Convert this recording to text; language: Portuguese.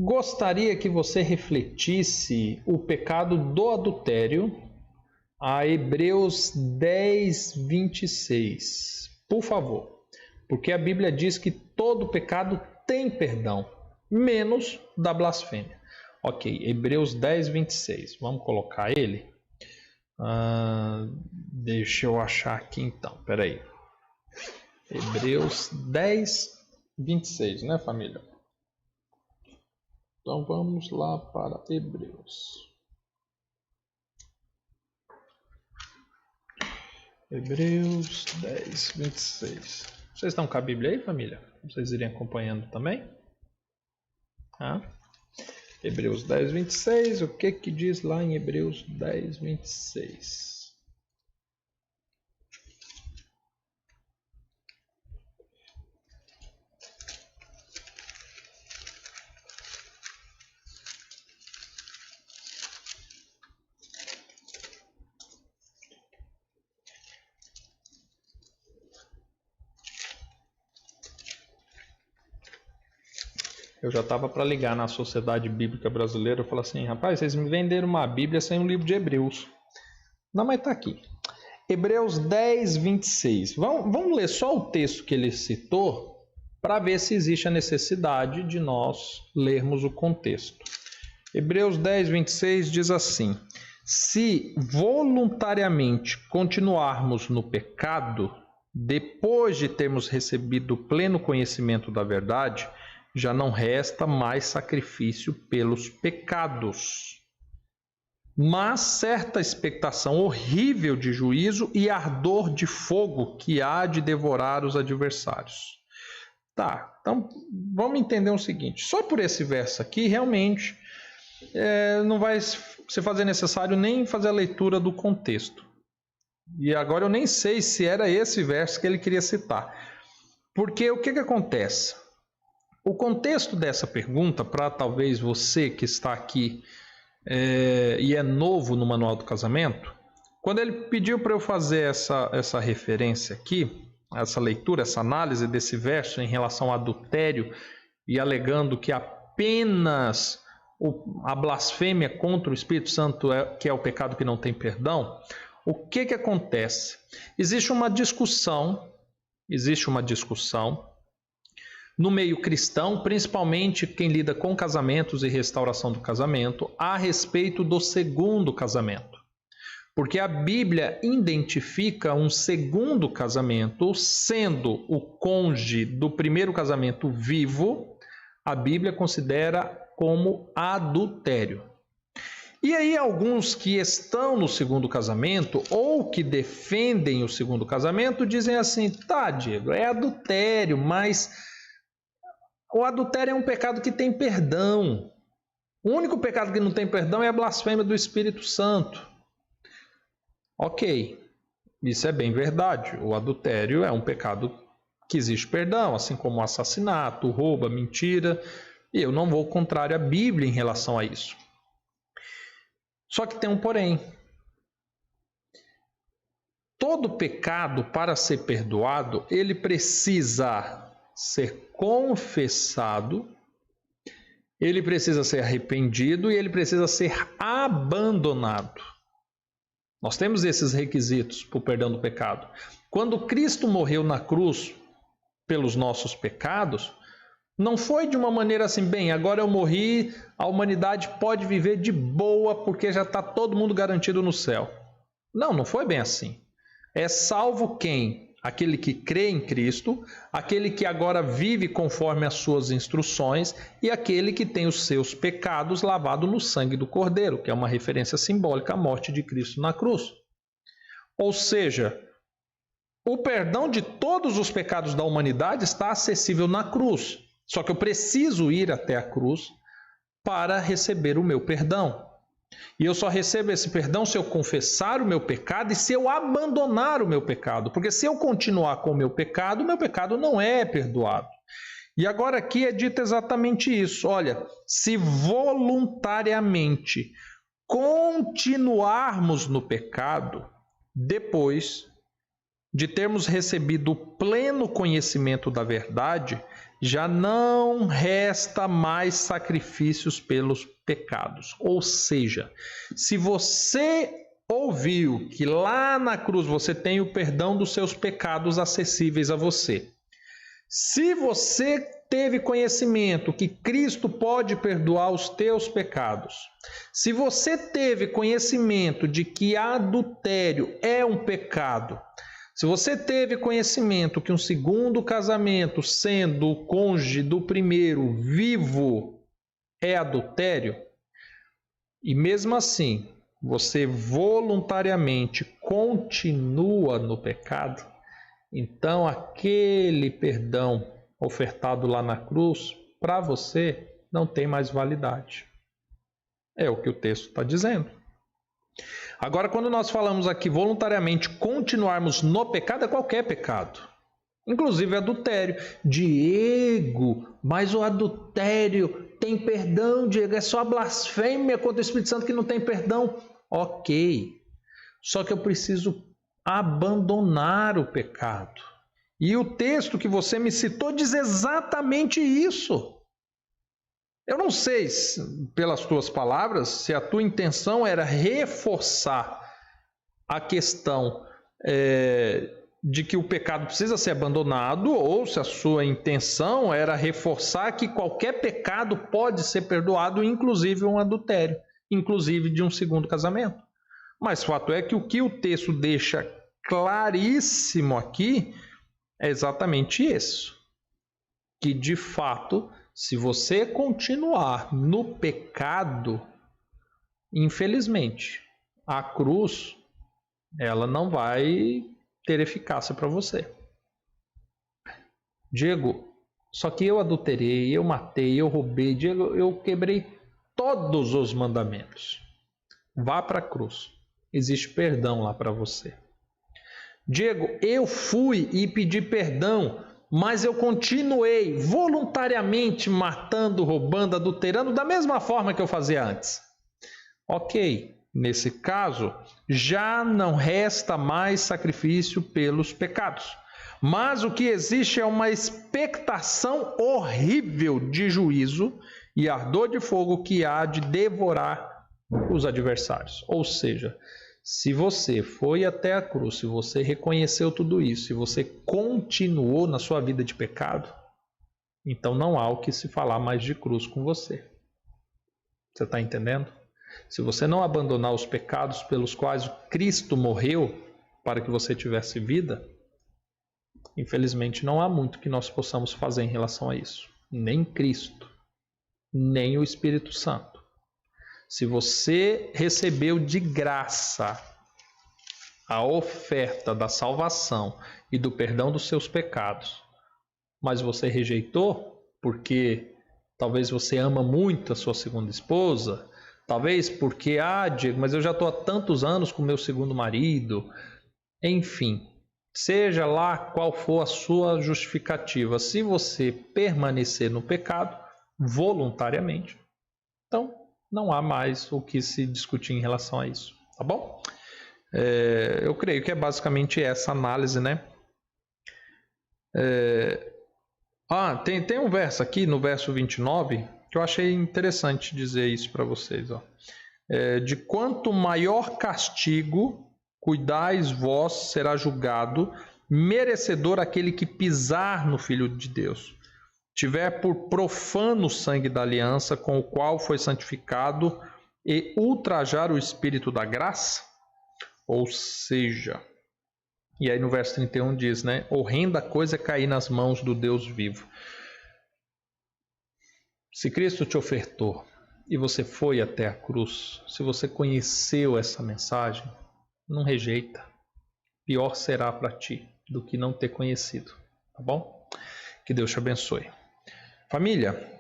gostaria que você refletisse o pecado do adultério a Hebreus 10, 26. Por favor. Porque a Bíblia diz que todo pecado tem perdão, menos da blasfêmia. Ok, Hebreus 10, 26. Vamos colocar ele? Deixa eu achar aqui então, peraí. Hebreus 10, 26, né, família? Então vamos lá para Hebreus. Hebreus 10, 26. Vocês estão com a Bíblia aí, família? Vocês irem acompanhando também? Hebreus 10, 26. O que diz lá em Hebreus 10, 26? Eu já estava para ligar na Sociedade Bíblica Brasileira. Eu falei assim, rapaz, vocês me venderam uma Bíblia sem um livro de Hebreus. Não, mas está aqui. Hebreus 10, 26. Vamos ler só o texto que ele citou para ver se existe a necessidade de nós lermos o contexto. Hebreus 10, 26 diz assim: se voluntariamente continuarmos no pecado, depois de termos recebido o pleno conhecimento da verdade, já não resta mais sacrifício pelos pecados, mas certa expectação horrível de juízo e ardor de fogo que há de devorar os adversários. Tá, então vamos entender o seguinte, só por esse verso aqui, realmente, não vai se fazer necessário nem fazer a leitura do contexto. E agora eu nem sei se era esse verso que ele queria citar. Porque o que acontece? O contexto dessa pergunta, para talvez você que está aqui e é novo no Manual do Casamento, quando ele pediu para eu fazer essa referência aqui, essa leitura, essa análise desse verso em relação ao adultério e alegando que apenas a blasfêmia contra o Espírito Santo que é o pecado que não tem perdão, o que acontece? Existe uma discussão no meio cristão, principalmente quem lida com casamentos e restauração do casamento, a respeito do segundo casamento. Porque a Bíblia identifica um segundo casamento, sendo o cônjuge do primeiro casamento vivo, a Bíblia considera como adultério. E aí alguns que estão no segundo casamento ou que defendem o segundo casamento dizem assim, tá, Diego, é adultério, mas o adultério é um pecado que tem perdão. O único pecado que não tem perdão é a blasfêmia do Espírito Santo. Ok, isso é bem verdade. O adultério é um pecado que existe perdão, assim como o assassinato, o roubo, a mentira. E eu não vou contrário à Bíblia em relação a isso. Só que tem um porém. Todo pecado, para ser perdoado, ele precisa ser confessado, ele precisa ser arrependido e ele precisa ser abandonado. Nós temos esses requisitos para o perdão do pecado. Quando Cristo morreu na cruz pelos nossos pecados, não foi de uma maneira assim, bem, agora eu morri, a humanidade pode viver de boa porque já está todo mundo garantido no céu. Não foi bem assim. É salvo quem? Aquele que crê em Cristo, aquele que agora vive conforme as suas instruções e aquele que tem os seus pecados lavados no sangue do Cordeiro, que é uma referência simbólica à morte de Cristo na cruz. Ou seja, o perdão de todos os pecados da humanidade está acessível na cruz. Só que eu preciso ir até a cruz para receber o meu perdão. E eu só recebo esse perdão se eu confessar o meu pecado e se eu abandonar o meu pecado. Porque se eu continuar com o meu pecado não é perdoado. E agora aqui é dito exatamente isso. Olha, se voluntariamente continuarmos no pecado, depois de termos recebido o pleno conhecimento da verdade, já não resta mais sacrifícios pelos pecados. Ou seja, se você ouviu que lá na cruz você tem o perdão dos seus pecados acessíveis a você, se você teve conhecimento que Cristo pode perdoar os teus pecados, se você teve conhecimento de que adultério é um pecado, se você teve conhecimento que um segundo casamento, sendo o cônjuge do primeiro vivo, é adultério, e mesmo assim você voluntariamente continua no pecado, então aquele perdão ofertado lá na cruz, para você, não tem mais validade. É o que o texto está dizendo. Agora, quando nós falamos aqui voluntariamente continuarmos no pecado, é qualquer pecado. Inclusive adultério. Diego, mas o adultério tem perdão, Diego. É só a blasfêmia contra o Espírito Santo que não tem perdão. Ok. Só que eu preciso abandonar o pecado. E o texto que você me citou diz exatamente isso. Eu não sei, pelas tuas palavras, se a tua intenção era reforçar a questão de que o pecado precisa ser abandonado, ou se a sua intenção era reforçar que qualquer pecado pode ser perdoado, inclusive um adultério, inclusive de um segundo casamento. Mas o fato é que o texto deixa claríssimo aqui é exatamente isso. Que de fato, se você continuar no pecado, infelizmente, a cruz, ela não vai ter eficácia para você. Diego, só que eu adulterei, eu matei, eu roubei, Diego, eu quebrei todos os mandamentos. Vá para a cruz. Existe perdão lá para você. Diego, eu fui e pedi perdão, mas eu continuei voluntariamente matando, roubando, adulterando da mesma forma que eu fazia antes. Ok, nesse caso, já não resta mais sacrifício pelos pecados. Mas o que existe é uma expectação horrível de juízo e ardor de fogo que há de devorar os adversários. Ou seja, se você foi até a cruz, se você reconheceu tudo isso, se você continuou na sua vida de pecado, então não há o que se falar mais de cruz com você. Você está entendendo? Se você não abandonar os pecados pelos quais Cristo morreu para que você tivesse vida, infelizmente não há muito que nós possamos fazer em relação a isso. Nem Cristo, nem o Espírito Santo. Se você recebeu de graça a oferta da salvação e do perdão dos seus pecados, mas você rejeitou porque talvez você ama muito a sua segunda esposa, talvez porque, Diego, mas eu já estou há tantos anos com meu segundo marido, enfim, seja lá qual for a sua justificativa, se você permanecer no pecado voluntariamente, então não há mais o que se discutir em relação a isso, tá bom? Eu creio que é basicamente essa análise, né? Tem um verso aqui, no verso 29, que eu achei interessante dizer isso para vocês. Ó. De quanto maior castigo cuidais vós, será julgado, merecedor aquele que pisar no Filho de Deus. Tiver por profano o sangue da aliança com o qual foi santificado e ultrajar o Espírito da graça, ou seja, e aí no verso 31 diz, né? Horrenda coisa é cair nas mãos do Deus vivo. Se Cristo te ofertou e você foi até a cruz, se você conheceu essa mensagem, não rejeita. Pior será para ti do que não ter conhecido, tá bom? Que Deus te abençoe. Família,